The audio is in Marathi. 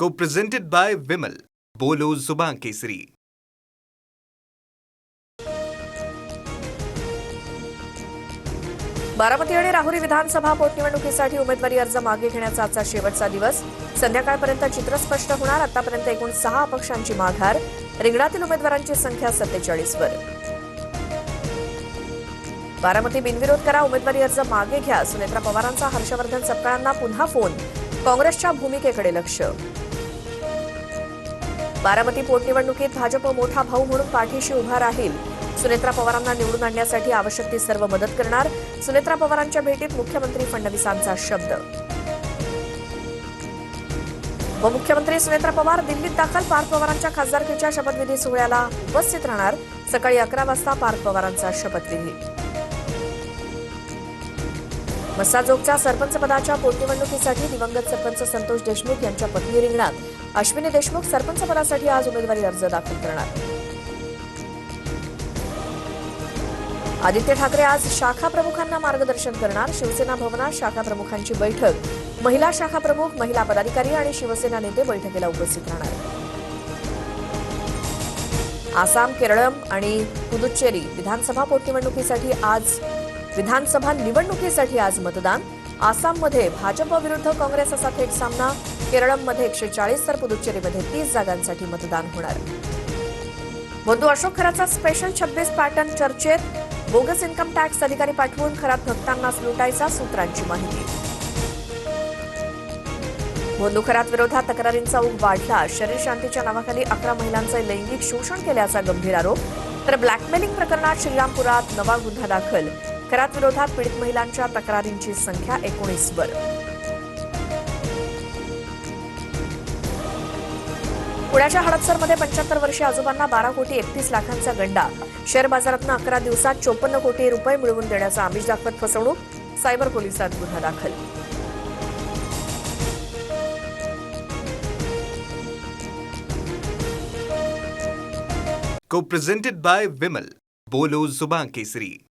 Co-presented by Vimal. बोलो जुबान केसरी. बारामती आणि राहुरी विधानसभा पोटनिवडणुकीसाठी उमेदवारी अर्ज मागे घेण्याचा आजचा शेवटचा दिवस. संध्याकाळपर्यंत चित्र स्पष्ट होणार. आतापर्यंत एकूण 6 अपक्षांची माघार. रिंगणातील उमेदवारांची संख्या 47 वर. बारामती बिनविरोध करा, उमेदवारी अर्ज मागे घ्या. सुनेत्रा पवारांचा हर्षवर्धन सपकाळांना पुन्हा फोन. काँग्रेसच्या भूमिकेकडे लक्ष. बारामती पोटनिवडणुकीत भाजप मोठा भाऊ म्हणून पाठीशी उभा राहील. सुनेत्रा पवारांना निवडून आणण्यासाठी आवश्यक ती सर्व मदत करणार. सुनेत्रा पवारांच्या भेटीत मुख्यमंत्री फडणवीसांचा शब्द. उपमुख्यमंत्री सुनेत्रा पवार दिल्लीत दाखल. पार्थ पवारांच्या खासदारकीच्या शपथविधी सोहळ्याला उपस्थित राहणार. सकाळी 11 वाजता पार्थ पवारांचा शपथविधी. मस्साजोगच्या सरपंच पदाच्या पोटनिवडणुकीसाठी दिवंगत सरपंच संतोष देशमुख यांच्या पत्नी रिंगणात. अश्विनी देशमुख सरपंच पदासाठी आज उमेदवारी अर्ज दाखल करणार. आदित्य ठाकरे आज शाखा प्रमुखांना मार्गदर्शन करणार. शिवसेना भवनात शाखा प्रमुखांची बैठक. महिला शाखा प्रमुख, महिला पदाधिकारी आणि शिवसेना नेते बैठकीला उपस्थित राहणार. आसाम, केरळम आणि पुदुच्चेरी विधानसभा निवडणुकीसाठी आज मतदान. आसाममध्ये भाजप विरुद्ध काँग्रेस असा थेट सामना. केरळमध्ये 140 तर पुदुच्चेरीमध्ये 30 जागांसाठी मतदान होणार. बंधू अशोक खराचा स्पेशल 26 पॅटर्न चर्चेत. बोगस इन्कम टॅक्स अधिकारी पाठवून खरात भक्तांनाच लुटायचा, सूत्रांची माहिती. बंधू खरात विरोधात तक्रारींचा ओघ वाढला. शरीर शांतीच्या नावाखाली 11 महिलांचे लैंगिक शोषण केल्याचा गंभीर आरोप. तर ब्लॅकमेलिंग प्रकरणात श्रीरामपुरात नवा गुन्हा दाखल. खरात विरोधात पीडित महिलांच्या तक्रारींची संख्या 19 वर. पुण्याच्या हडपसरमध्ये 75 वर्षीय आजोबांना 12 कोटी 31 लाखांचा गंडा. शेअर बाजारातून 11 दिवसात 54 कोटी रुपये मिळवून देण्याचा आमिष दाखवत फसवणूक. सायबर पोलिसात गुन्हा दाखल. Co-presented by Vimal. बोलो जुबान केसरी.